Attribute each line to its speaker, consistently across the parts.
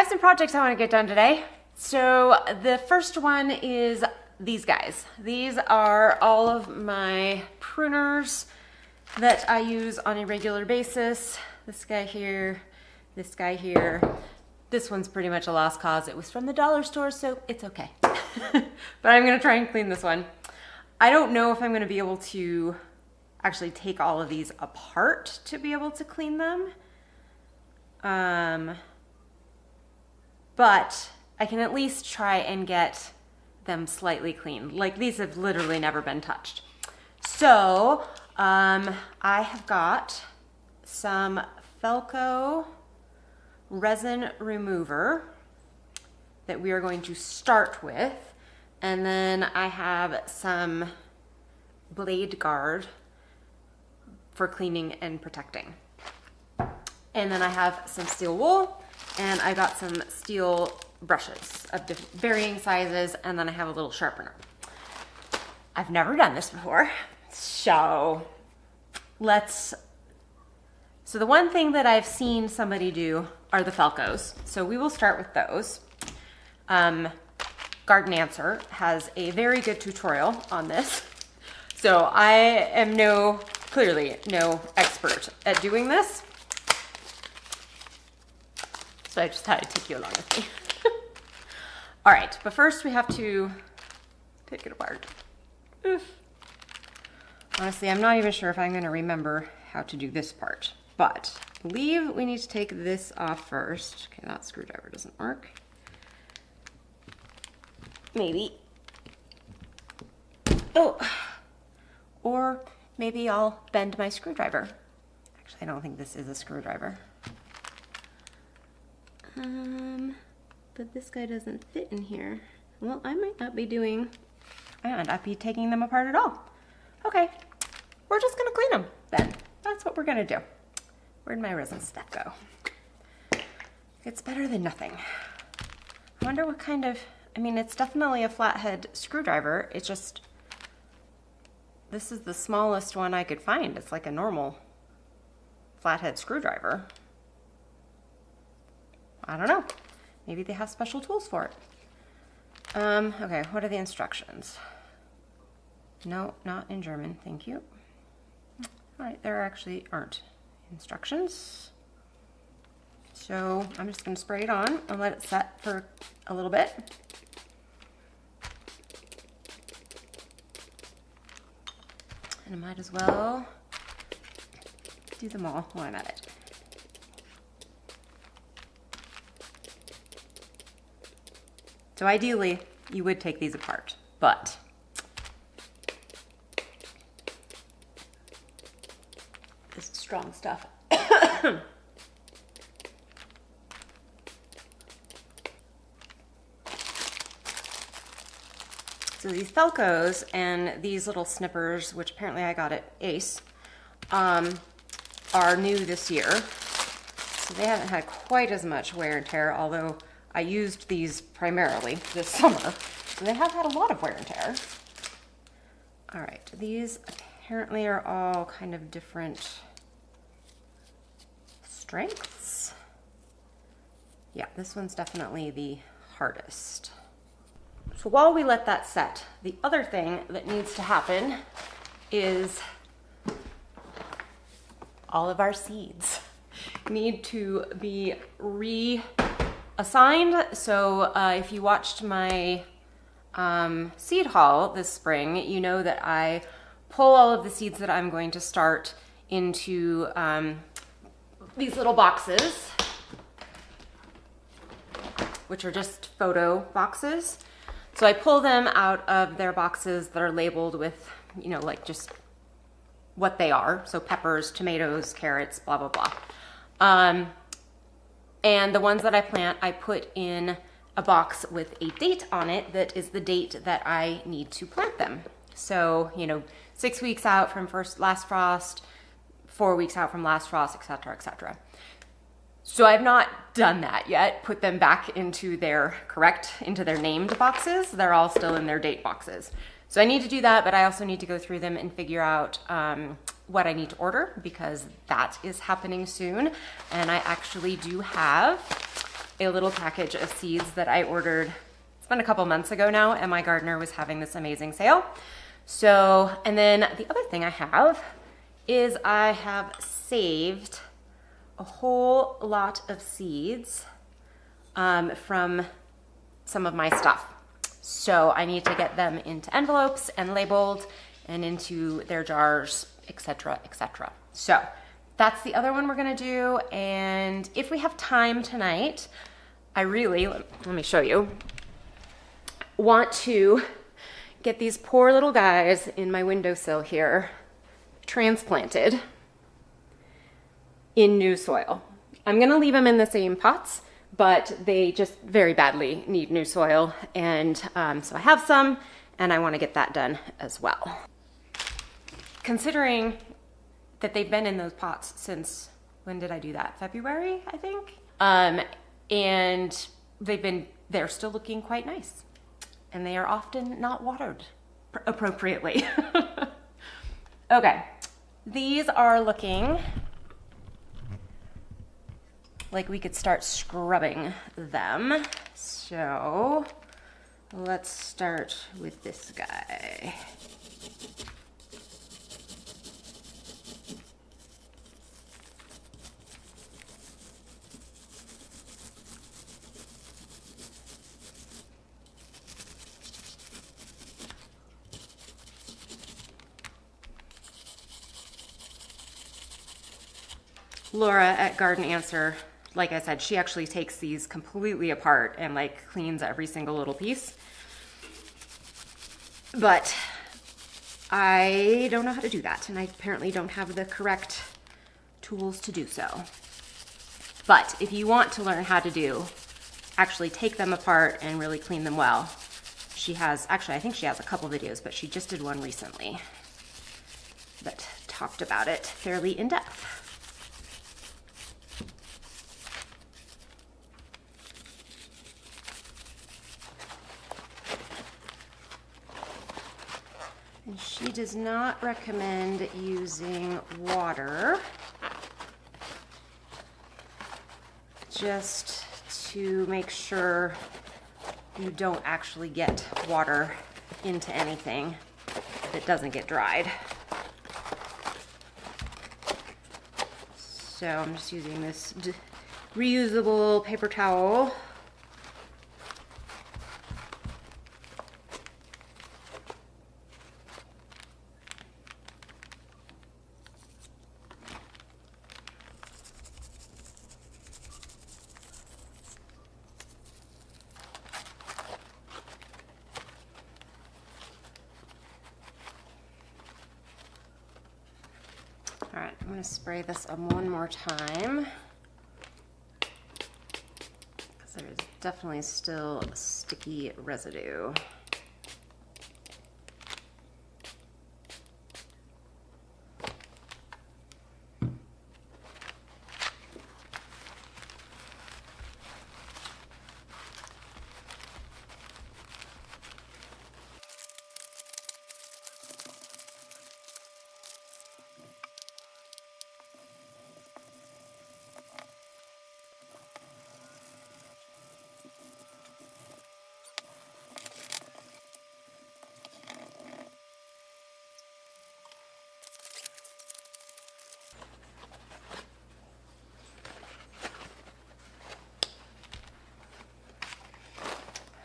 Speaker 1: have some projects I want to get done today. So the first one is these guys. These are all of my pruners that I use on a regular basis. This guy here, this guy here. This one's pretty much a lost cause. It was from the dollar store, so it's okay. But I'm gonna try and clean this one. I don't know if I'm gonna be able to actually take all of these apart to be able to clean them. But I can at least try and get them slightly clean. Like, these have literally never been touched. So I have got some Felco resin remover that we are going to start with. And then I have some blade guard for cleaning and protecting. And then I have some steel wool, and I got some steel brushes of varying sizes, and then I have a little sharpener. I've never done this before, so so the one thing that I've seen somebody do are the Felcos, so we will start with those. Garden Answer has a very good tutorial on this, so I am clearly no expert at doing this. So I just thought I'd take you along with me. All right, but first we have to take it apart. Oof. Honestly, I'm not even sure if I'm gonna remember how to do this part, but I believe we need to take this off first. Okay, that screwdriver doesn't work. Maybe. Oh, or maybe I'll bend my screwdriver. Actually, I don't think this is a screwdriver. But this guy doesn't fit in here. Well, I might not be taking them apart at all. Okay, we're just gonna clean them then. That's what we're gonna do. Where'd my resin stuff go? It's better than nothing. I wonder what kind of, it's definitely a flathead screwdriver. It's just, this is the smallest one I could find. It's like a normal flathead screwdriver. I don't know. Maybe they have special tools for it. Okay, what are the instructions? No, not in German, thank you. All right, there actually aren't instructions. So I'm just gonna spray it on and let it set for a little bit. And I might as well do them all while I'm at it. So ideally, you would take these apart, but this is strong stuff. So these Felcos and these little snippers, which apparently I got at Ace, are new this year. So they haven't had quite as much wear and tear, although I used these primarily this summer. So they have had a lot of wear and tear. All right, these apparently are all kind of different strengths. Yeah, this one's definitely the hardest. So while we let that set, the other thing that needs to happen is all of our seeds need to be reassigned. So if you watched my seed haul this spring, you know that I pull all of the seeds that I'm going to start into these little boxes, which are just photo boxes. So I pull them out of their boxes that are labeled with, like just what they are. So peppers, tomatoes, carrots, blah, blah, blah. And the ones that I plant, I put in a box with a date on it that is the date that I need to plant them. So, 6 weeks out from last frost, 4 weeks out from last frost, etc., etc. So I've not done that yet, put them back into their named boxes. They're all still in their date boxes. So I need to do that, but I also need to go through them and figure out what I need to order, because that is happening soon. And I actually do have a little package of seeds that I ordered. It's been a couple months ago now, and my gardener was having this amazing sale. So, and then the other thing I have is I have saved a whole lot of seeds from some of my stuff. So I need to get them into envelopes and labeled and into their jars, etc., etc. So that's the other one we're gonna do. And if we have time tonight, I really, let me show you, want to get these poor little guys in my windowsill here transplanted in new soil. I'm gonna leave them in the same pots, but they just very badly need new soil. And so I have some, and I wanna get that done as well. Considering that they've been in those pots since, when did I do that? February, I think? And they're still looking quite nice. And they are often not watered appropriately. Okay, these are looking like we could start scrubbing them. So let's start with this guy. Laura at Garden Answer, like I said, she actually takes these completely apart and like cleans every single little piece. But I don't know how to do that, and I apparently don't have the correct tools to do so. But if you want to learn how to actually take them apart and really clean them well, she has, actually I think she has a couple videos, but she just did one recently that talked about it fairly in depth. And she does not recommend using water, just to make sure you don't actually get water into anything that doesn't get dried. So I'm just using this reusable paper towel. All right, I'm gonna spray this one more time because there's definitely still sticky residue.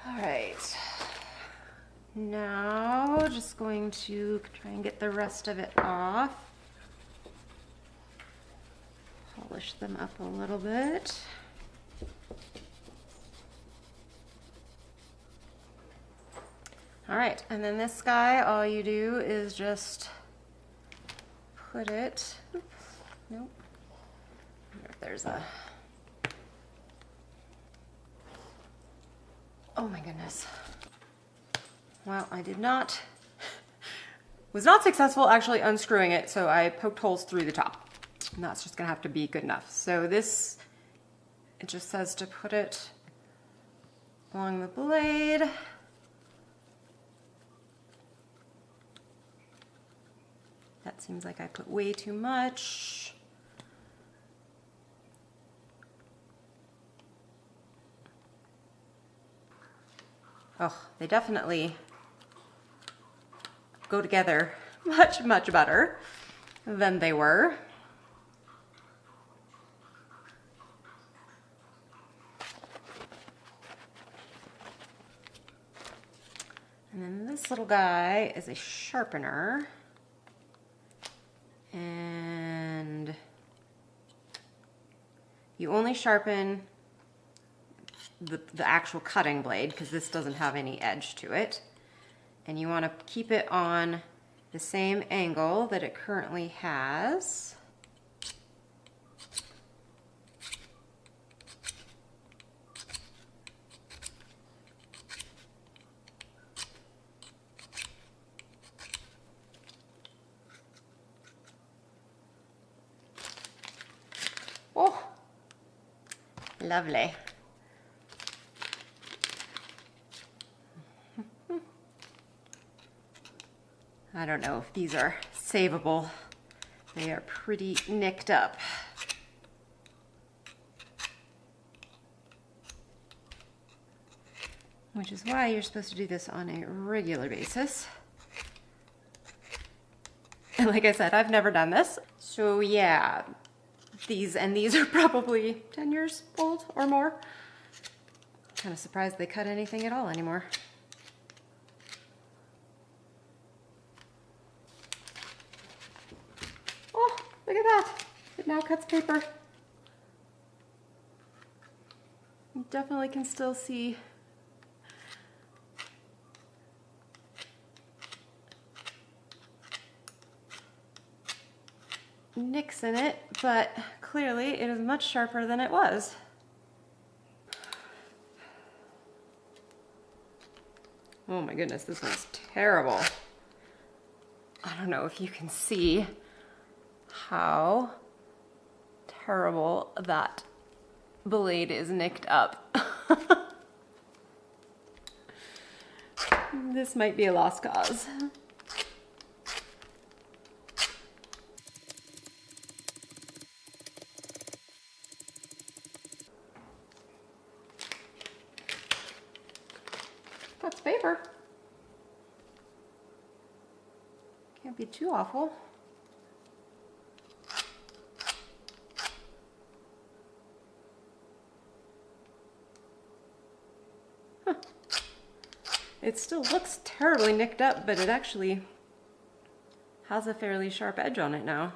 Speaker 1: All right, now just going to try and get the rest of it off. Polish them up a little bit. All right, and then this guy, all you do is just put it, oops, nope, I wonder if there's a, oh my goodness. Well, I was not successful actually unscrewing it, so I poked holes through the top. And that's just gonna have to be good enough. So this, it just says to put it along the blade. That seems like I put way too much. Oh, they definitely go together much, much better than they were. And then this little guy is a sharpener. And you only sharpen the actual cutting blade because this doesn't have any edge to it. And you want to keep it on the same angle that it currently has. Oh, lovely. I don't know if these are savable. They are pretty nicked up. Which is why you're supposed to do this on a regular basis. And like I said, I've never done this. So yeah, these are probably 10 years old or more. Kind of surprised they cut anything at all anymore. Oh, look at that. It now cuts paper. You definitely can still see nicks in it, but clearly it is much sharper than it was. Oh my goodness, this one's terrible. I don't know if you can see how terrible that blade is nicked up. This might be a lost cause. That's paper. Can't be too awful. Huh. It still looks terribly nicked up, but it actually has a fairly sharp edge on it now.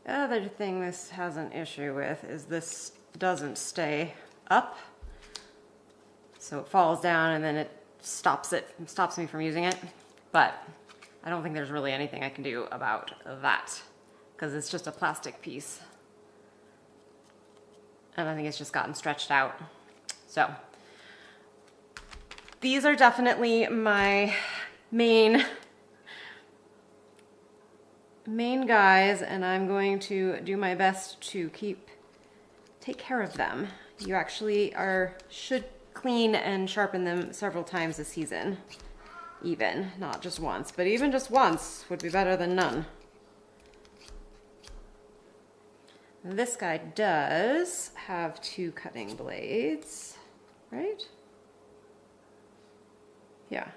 Speaker 1: The other thing this has an issue with is this doesn't stay up. So it falls down and then it stops me from using it. But I don't think there's really anything I can do about that because it's just a plastic piece. And I think it's just gotten stretched out. So these are definitely my main guys, and I'm going to do my best to take care of them. You actually should clean and sharpen them several times a season, even, not just once, but even just once would be better than none. This guy does have 2 cutting blades, right? Yeah.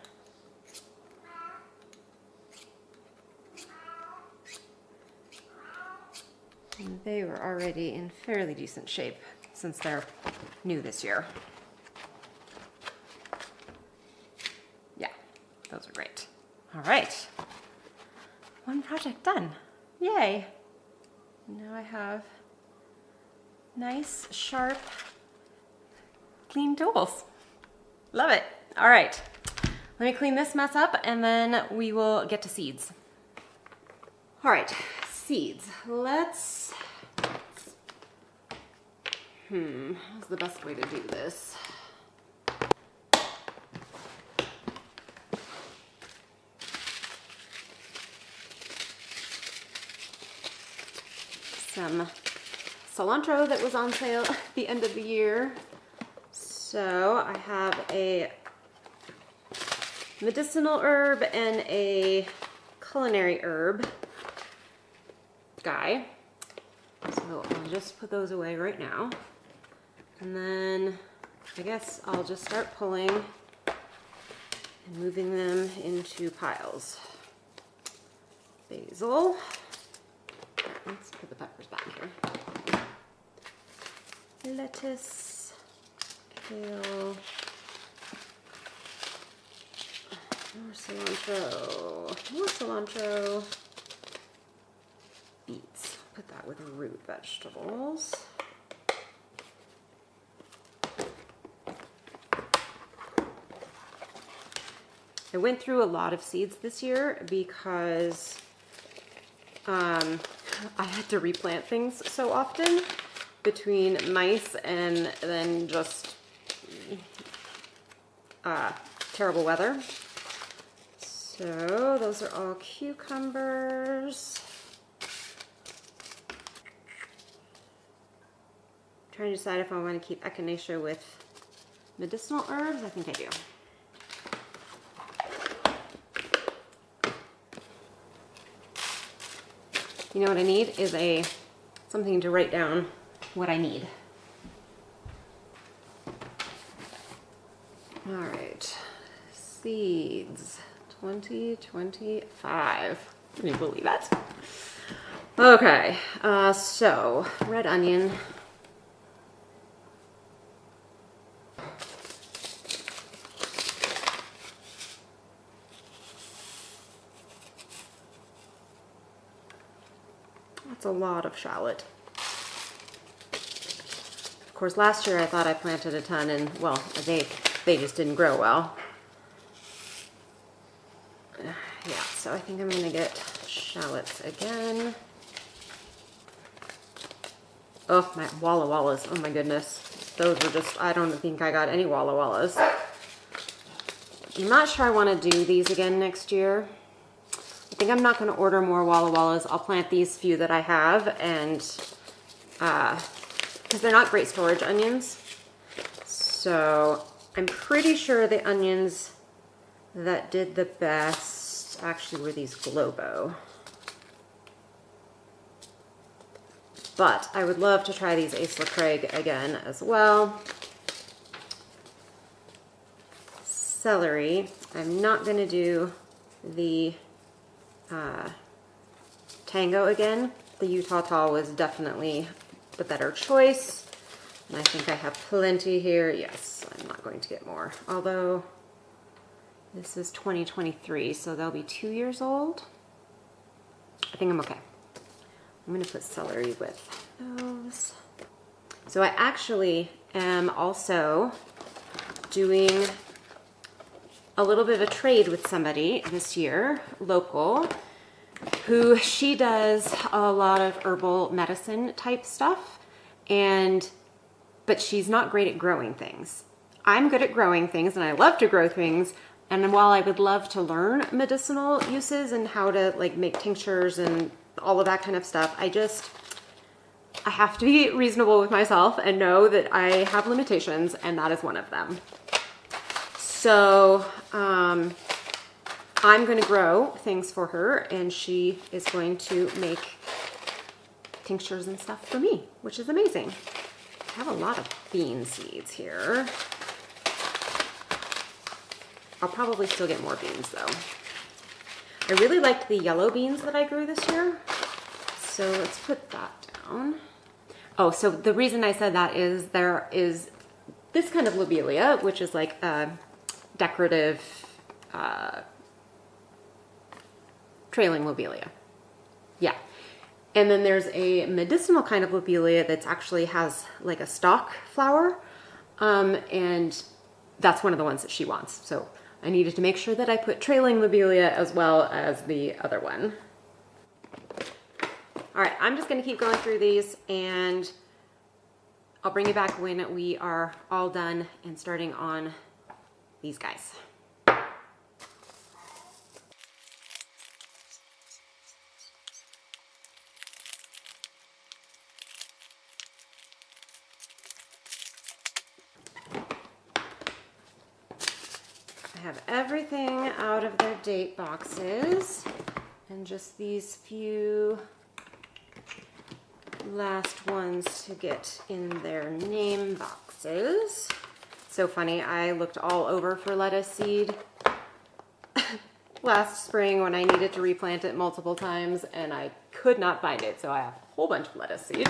Speaker 1: And they were already in fairly decent shape since they're new this year. Yeah, those are great. All right, one project done. Yay. Now I have nice, sharp, clean tools. Love it. All right, let me clean this mess up and then we will get to seeds. All right, seeds. What's the best way to do this? Some cilantro that was on sale at the end of the year. So I have a medicinal herb and a culinary herb guy. So I'll just put those away right now. And then I guess I'll just start pulling and moving them into piles. Basil. Let's put the peppers back here. Lettuce, kale, more cilantro, beets. Put that with root vegetables. I went through a lot of seeds this year because I had to replant things so often between mice and then just terrible weather. So those are all cucumbers. Trying to decide if I want to keep echinacea with medicinal herbs. I think I do. You know what I need is something to write down what I need. All right, seeds 2025. Can you believe that? Okay, so red onion. That's a lot of shallot. Of course, last year I thought I planted a ton and, well, they just didn't grow well. Yeah, so I think I'm gonna get shallots again. Oh, my Walla Wallas, oh my goodness. Those were just, I don't think I got any Walla Wallas. I'm not sure I wanna do these again next year. I think I'm not going to order more Walla Wallas. I'll plant these few that I have, and because they're not great storage onions. So I'm pretty sure the onions that did the best actually were these Globo. But I would love to try these Ace Craig again as well. Celery. I'm not going to do the Tango again. The Utah Tall was definitely the better choice. And I think I have plenty here. Yes, I'm not going to get more. Although this is 2023, so they'll be 2 years old. I think I'm okay. I'm gonna put celery with those. So I actually am also doing a little bit of a trade with somebody this year, local, who she does a lot of herbal medicine type stuff, but she's not great at growing things. I'm good at growing things and I love to grow things. And while I would love to learn medicinal uses and how to like make tinctures and all of that kind of stuff, I have to be reasonable with myself and know that I have limitations, and that is one of them. So I'm going to grow things for her, and she is going to make tinctures and stuff for me, which is amazing. I have a lot of bean seeds here. I'll probably still get more beans though. I really liked the yellow beans that I grew this year. So let's put that down. Oh, so the reason I said that is there is this kind of lobelia, which is like a decorative trailing lobelia. Yeah. And then there's a medicinal kind of lobelia that actually has like a stalk flower. And that's one of the ones that she wants. So I needed to make sure that I put trailing lobelia as well as the other one. All right, I'm just gonna keep going through these, and I'll bring you back when we are all done and starting on these guys. I have everything out of their date boxes, and just these few last ones to get in their name boxes. So funny, I looked all over for lettuce seed last spring when I needed to replant it multiple times and I could not find it, so I have a whole bunch of lettuce seed.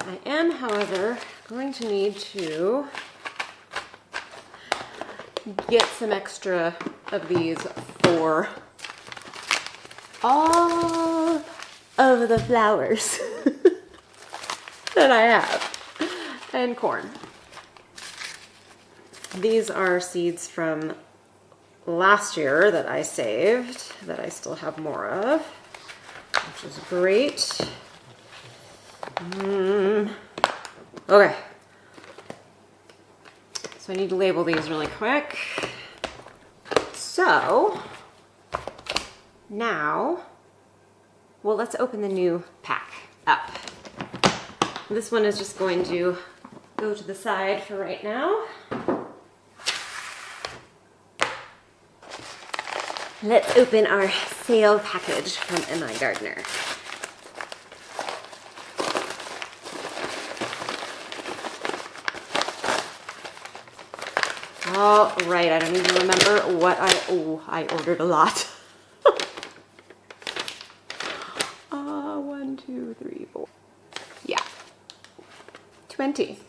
Speaker 1: I am, however, going to need to get some extra of these for all of the flowers that I have, and corn. These are seeds from last year that I saved, that I still have more of, which is great. Okay. So I need to label these really quick. So now, well, let's open the new pack up. This one is just going to go to the side for right now. Let's open our sale package from M.I. Gardner. All right, I don't even remember what I ordered a lot. 1, 2, 3, 4. Yeah. 20.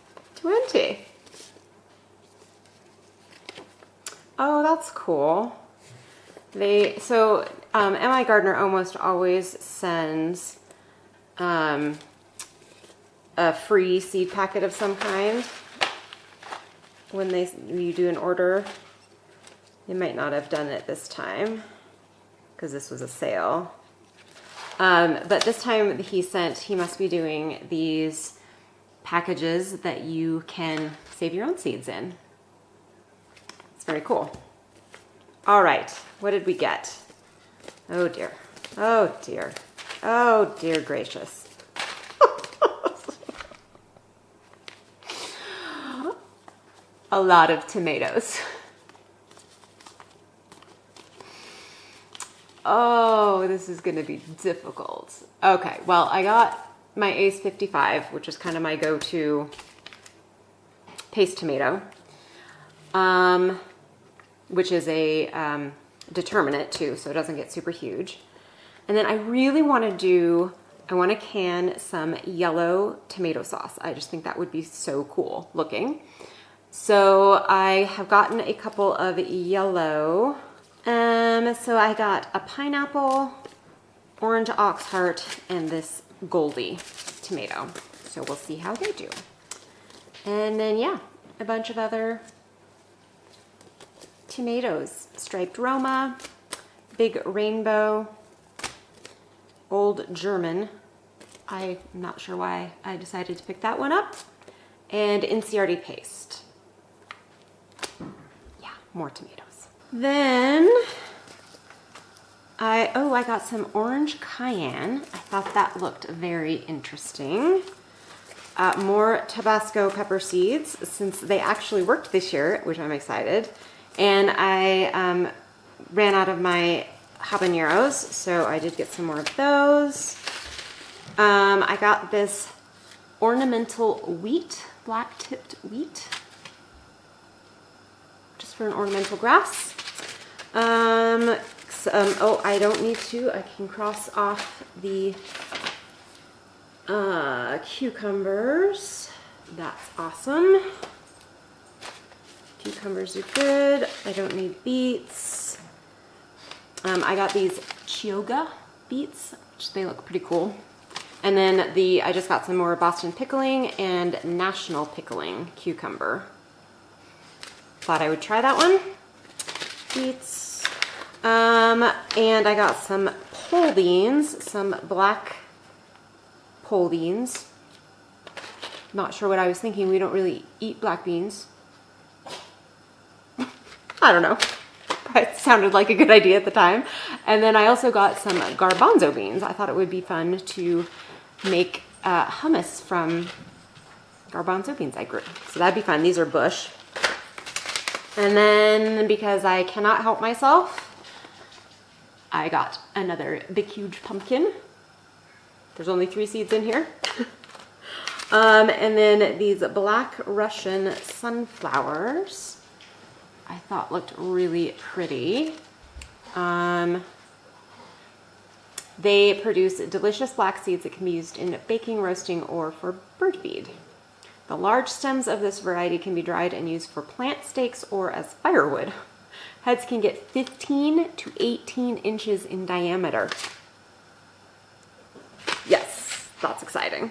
Speaker 1: Oh, that's cool. M.I. Gardner almost always sends a free seed packet of some kind when you do an order. They might not have done it this time because this was a sale. But this time he must be doing these packages that you can save your own seeds in. It's very cool. All right, what did we get? Oh dear, oh dear, oh dear gracious. A lot of tomatoes. Oh, this is gonna be difficult. Okay, well, I got my Ace 55, which is kind of my go-to paste tomato, which is a determinate too, so it doesn't get super huge. And then I really want to can some yellow tomato sauce. I just think that would be so cool looking. So I have gotten a couple of yellow. So I got a pineapple, orange ox heart, and this Goldie tomato. So we'll see how they do. And then, yeah, a bunch of other tomatoes. Striped Roma, Big Rainbow, Old German. I'm not sure why I decided to pick that one up. And NCRD paste. Yeah, more tomatoes. Then I got some orange cayenne. I thought that looked very interesting. More Tabasco pepper seeds, since they actually worked this year, which I'm excited. And I ran out of my habaneros, so I did get some more of those. I got this ornamental wheat, black-tipped wheat, just for an ornamental grass. I don't need to. I can cross off the cucumbers. That's awesome. Cucumbers are good. I don't need beets. I got these Chioggia beets, which they look pretty cool. And then I just got some more Boston pickling and National pickling cucumber. Thought I would try that one. Beets. And I got some pole beans, some black pole beans. Not sure what I was thinking. We don't really eat black beans. I don't know. It sounded like a good idea at the time. And then I also got some garbanzo beans. I thought it would be fun to make hummus from garbanzo beans I grew. So that'd be fun. These are bush. And then because I cannot help myself, I got another big huge pumpkin. There's only 3 seeds in here. And then these black Russian sunflowers I thought looked really pretty. They produce delicious black seeds that can be used in baking, roasting, or for bird feed. The large stems of this variety can be dried and used for plant stakes or as firewood. Heads can get 15 to 18 inches in diameter. Yes, that's exciting.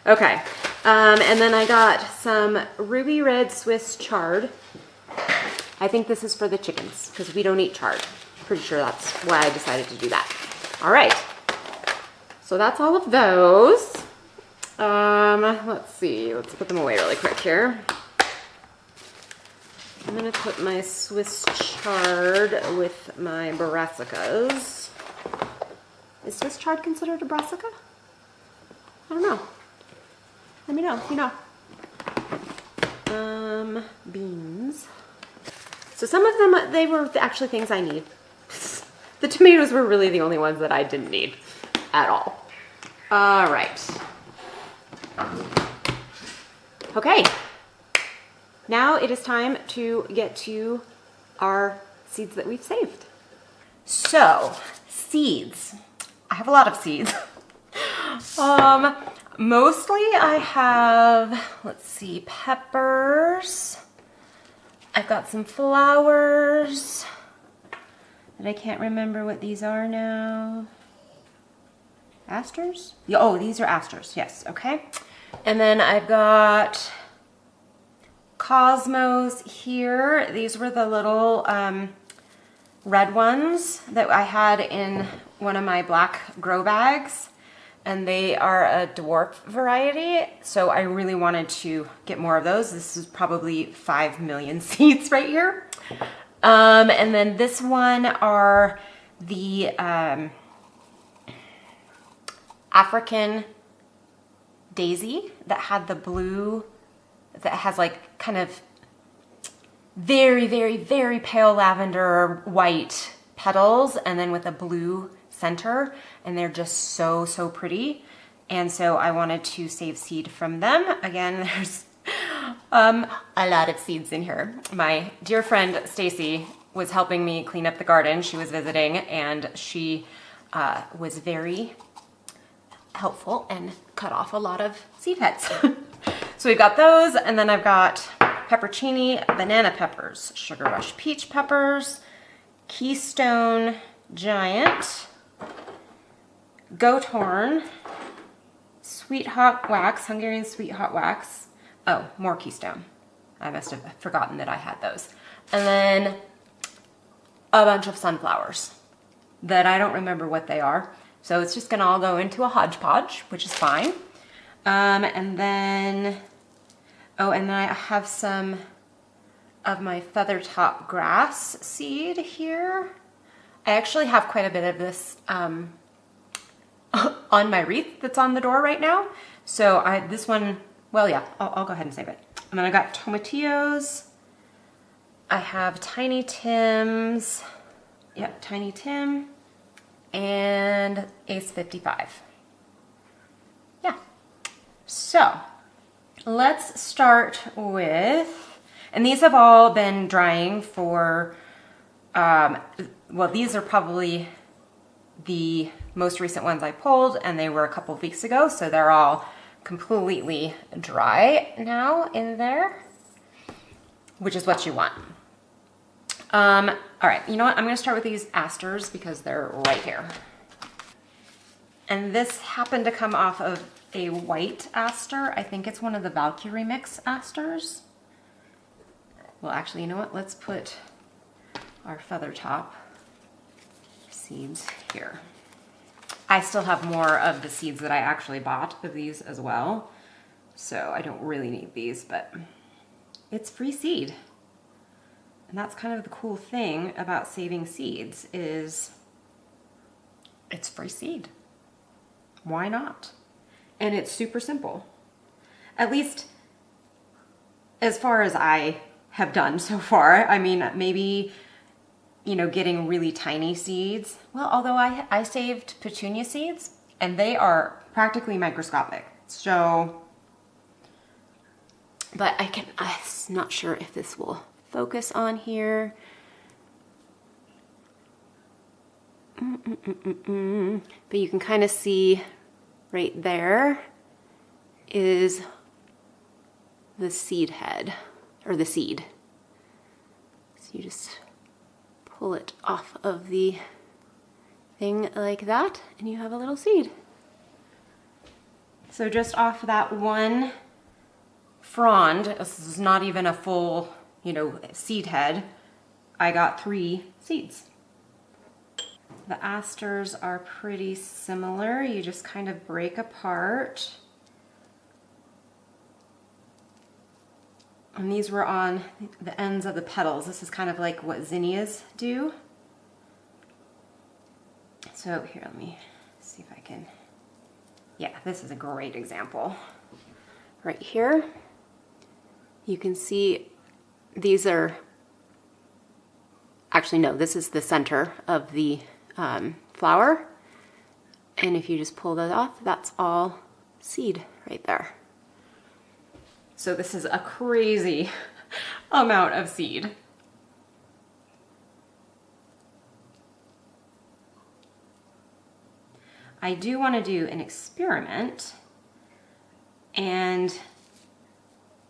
Speaker 1: Okay, and then I got some ruby red Swiss chard. I think this is for the chickens because we don't eat chard. Pretty sure that's why I decided to do that. All right, so that's all of those. Let's see, let's put them away really quick here. I'm gonna put my Swiss chard with my brassicas. Is Swiss chard considered a brassica? I don't know. Let me know if you know. Beans. So some of them, they were actually things I need. The tomatoes were really the only ones that I didn't need at all. All right. Okay. Now it is time to get to our seeds that we've saved. So, seeds. I have a lot of seeds. Mostly I have, let's see, peppers. I've got some flowers. And I can't remember what these are now. Asters? Oh, these are asters. Yes, okay. And then I've got cosmos here. These were the little red ones that I had in one of my black grow bags. And they are a dwarf variety. So I really wanted to get more of those. This is probably 5 million seeds right here. And then this one are the African daisy that had the blue, that has like kind of very, very, very pale lavender white petals and then with a blue center, and they're just so, so pretty. And so I wanted to save seed from them. Again, there's a lot of seeds in here. My dear friend Stacy was helping me clean up the garden. She was visiting and she was very helpful and cut off a lot of seed heads. So we've got those, and then I've got peppercini banana peppers, sugar rush peach peppers, Keystone giant, goat horn, sweet hot wax, Hungarian sweet hot wax. Oh, more Keystone. I must have forgotten that I had those. And then a bunch of sunflowers that I don't remember what they are. So it's just gonna all go into a hodgepodge, which is fine. And then I have some of my feather top grass seed here. I actually have quite a bit of this on my wreath that's on the door right now. So this one, well, yeah, I'll go ahead and save it. And then I got tomatillos. I have Tiny Tim's. Yep, Tiny Tim. And Ace 55. Yeah. So let's start with, and these have all been drying for, well, these are probably the most recent ones I pulled, and they were a couple of weeks ago, so they're all completely dry now in there, which is what you want. All right, you know what? I'm gonna start with these asters because they're right here. And this happened to come off of a white aster. I think it's one of the Valkyrie mix asters. Well, actually, you know what? Let's put our feather top seeds here. I still have more of the seeds that I actually bought of these as well. So I don't really need these, but it's free seed. And that's kind of the cool thing about saving seeds is it's free seed. Why not? And it's super simple. At least as far as I have done so far. I mean, maybe, you know, getting really tiny seeds. Well, although I saved petunia seeds and they are practically microscopic. So but I'm not sure if this will focus on here. But you can kind of see right there is the seed head, or the seed. So you just pull it off of the thing like that, and you have a little seed. So just off that one frond, this is not even a full, seed head, I got 3 seeds. The asters are pretty similar. You just kind of break apart. And these were on the ends of the petals. This is kind of like what zinnias do. So here, let me see if I can, yeah, this is a great example. Right here, you can see these are, actually no, this is the center of the flower. And if you just pull that off, that's all seed right there. So this is a crazy amount of seed. I do want to do an experiment and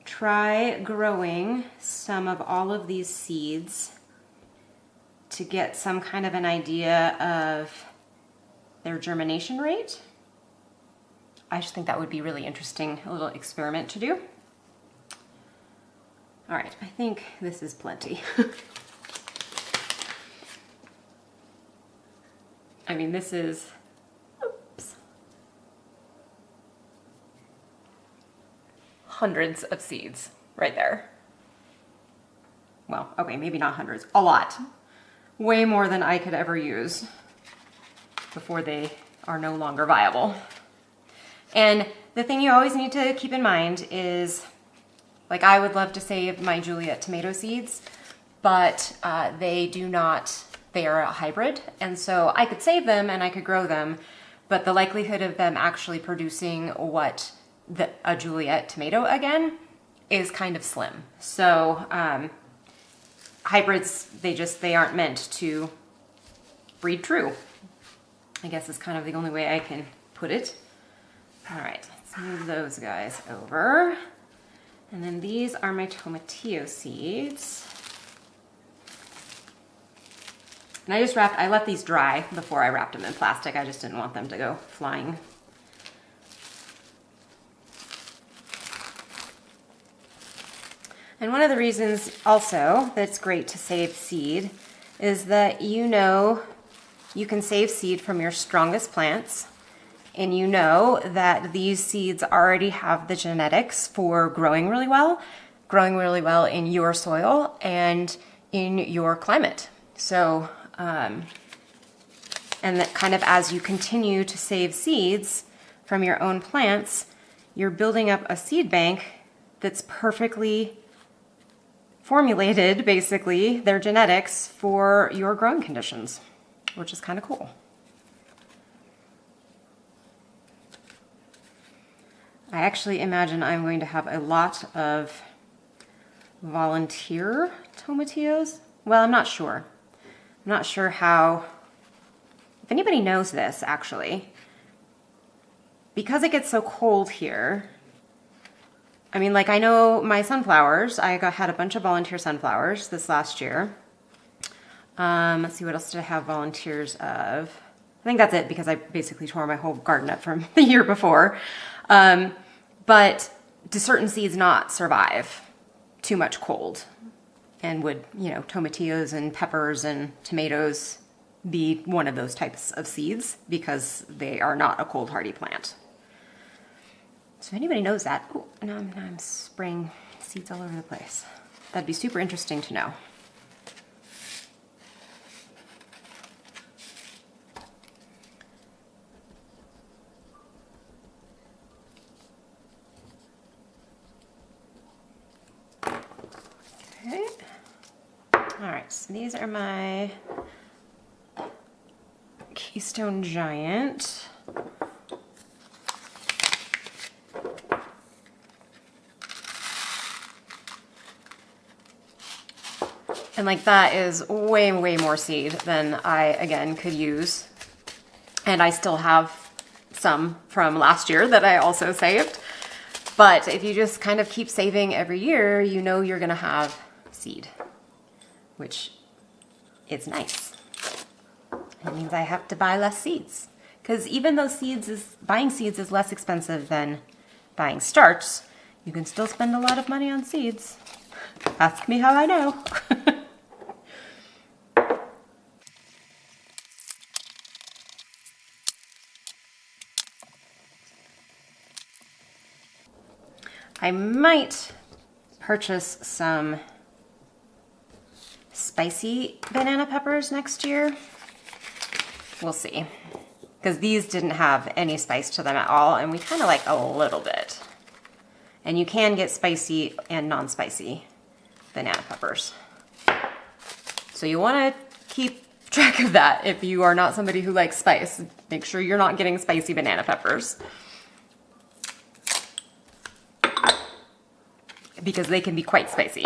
Speaker 1: try growing some of all of these seeds to get some kind of an idea of their germination rate. I just think that would be really interesting, a little experiment to do. All right, I think this is plenty. I mean, this is, oops, hundreds of seeds right there. Well, okay, maybe not hundreds, a lot. Way more than I could ever use before they are no longer viable. And the thing you always need to keep in mind is, like, I would love to save my Juliet tomato seeds, but they do not, they are a hybrid. And so I could save them and I could grow them, but the likelihood of them actually producing what a Juliet tomato again is kind of slim. So hybrids, they aren't meant to breed true, I guess is kind of the only way I can put it. All right, let's move those guys over. And then these are my tomatillo seeds. And I let these dry before I wrapped them in plastic. I just didn't want them to go flying. And one of the reasons also that it's great to save seed is that you can save seed from your strongest plants, and you know that these seeds already have the genetics for growing really well in your soil and in your climate. So, and that kind of as you continue to save seeds from your own plants, you're building up a seed bank that's perfectly formulated, basically, their genetics for your growing conditions, which is kind of cool. I actually imagine I'm going to have a lot of volunteer tomatillos. Well, I'm not sure. I'm not sure how, if anybody knows this actually, because it gets so cold here. I mean, like, I know my sunflowers, had a bunch of volunteer sunflowers this last year. Let's see, what else did I have volunteers of? I think that's it, because I basically tore my whole garden up from the year before. But do certain seeds not survive too much cold? And would, tomatillos and peppers and tomatoes be one of those types of seeds, because they are not a cold hardy plant? So if anybody knows that, oh, now I'm spraying seeds all over the place. That'd be super interesting to know. Okay. All right, so these are my Keystone Giant. And like that is way, way more seed than I, again, could use. And I still have some from last year that I also saved. But if you just kind of keep saving every year, you know you're gonna have seed, which is nice. It means I have to buy less seeds. Because even though buying seeds is less expensive than buying starch, you can still spend a lot of money on seeds. Ask me how I know. I might purchase some spicy banana peppers next year. We'll see. Because these didn't have any spice to them at all, and we kind of like a little bit. And you can get spicy and non-spicy banana peppers. So you want to keep track of that if you are not somebody who likes spice. Make sure you're not getting spicy banana peppers, because they can be quite spicy.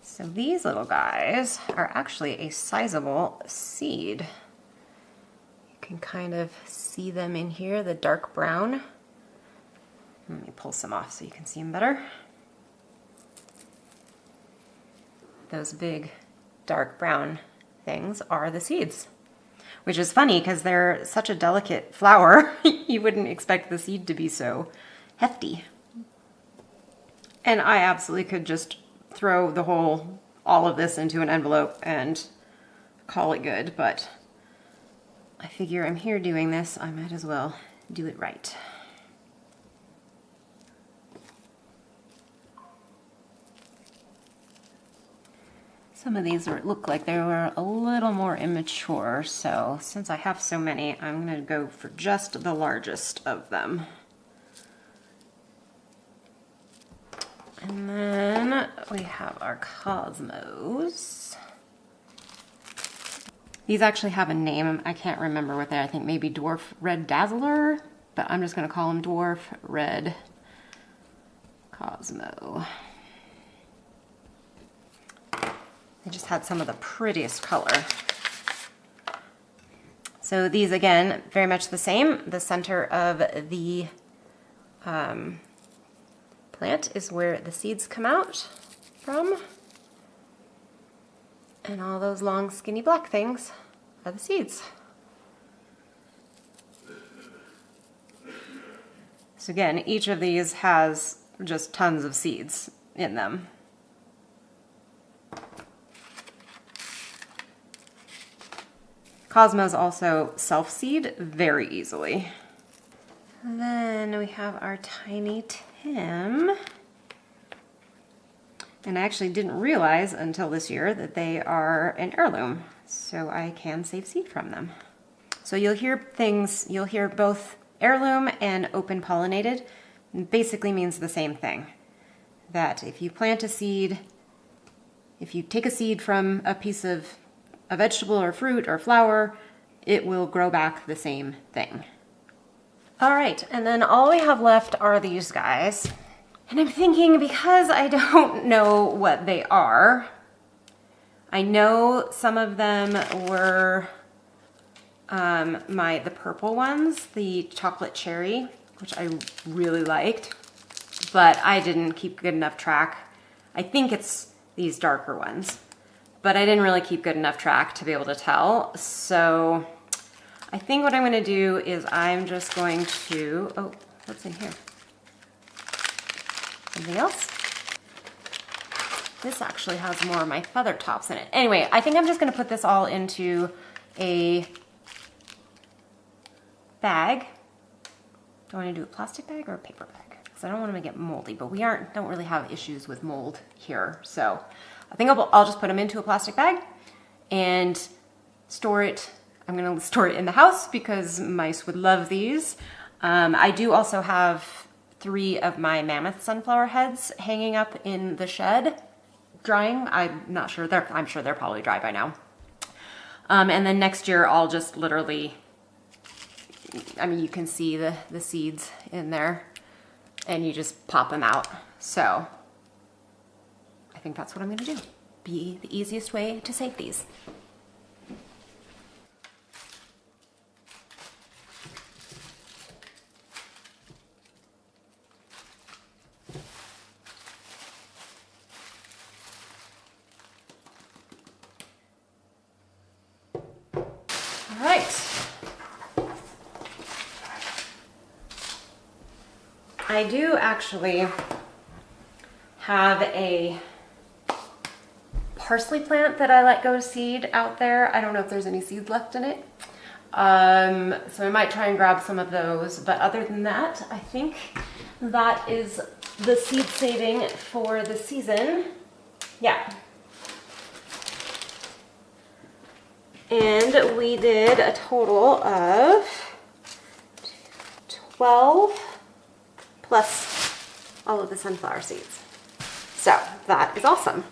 Speaker 1: So these little guys are actually a sizable seed. You can kind of see them in here, the dark brown. Let me pull some off so you can see them better. Those big dark brown things are the seeds, which is funny because they're such a delicate flower. You wouldn't expect the seed to be so hefty. And I absolutely could just throw all of this into an envelope and call it good, but I figure I'm here doing this, I might as well do it right. Some of these look like they were a little more immature, so since I have so many, I'm going to go for just the largest of them. And then we have our cosmos. These actually have a name. I can't remember what they're. I think maybe dwarf red dazzler, but I'm just going to call them dwarf red cosmo. They just had some of the prettiest color. So these, again, very much the same. The center of the plant is where the seeds come out from. And all those long, skinny black things are the seeds. So again, each of these has just tons of seeds in them. Cosmos also self-seed very easily. And then we have our tiny Tim. And I actually didn't realize until this year that they are an heirloom, so I can save seed from them. So you'll hear both heirloom and open pollinated. It basically means the same thing. That if you plant a seed, if you take a seed from a piece of a vegetable or fruit or flower, it will grow back the same thing. All right, and then all we have left are these guys. And I'm thinking, because I don't know what they are, I know some of them were the purple ones, the chocolate cherry, which I really liked, but I didn't keep good enough track. I think it's these darker ones, but I didn't really keep good enough track to be able to tell. So I think what I'm going to do is I'm just going to, oh, what's in here? Something else? This actually has more of my feather tops in it. Anyway, I think I'm just going to put this all into a bag. Do I want to do a plastic bag or a paper bag? Because I don't want to make it moldy, but we don't really have issues with mold here. So I think I'll just put them into a plastic bag and store it. I'm going to store it in the house because mice would love these. I do also have 3 of my mammoth sunflower heads hanging up in the shed, drying. I'm sure they're probably dry by now. And then next year I'll just literally I mean, you can see the seeds in there, and you just pop them out. So I think that's what I'm gonna do. Be the easiest way to save these. All right. I do actually have a parsley plant that I let go to seed out there. I don't know if there's any seeds left in it. So I might try and grab some of those. But other than that, I think that is the seed saving for the season. Yeah. And we did a total of 12 plus all of the sunflower seeds. So that is awesome.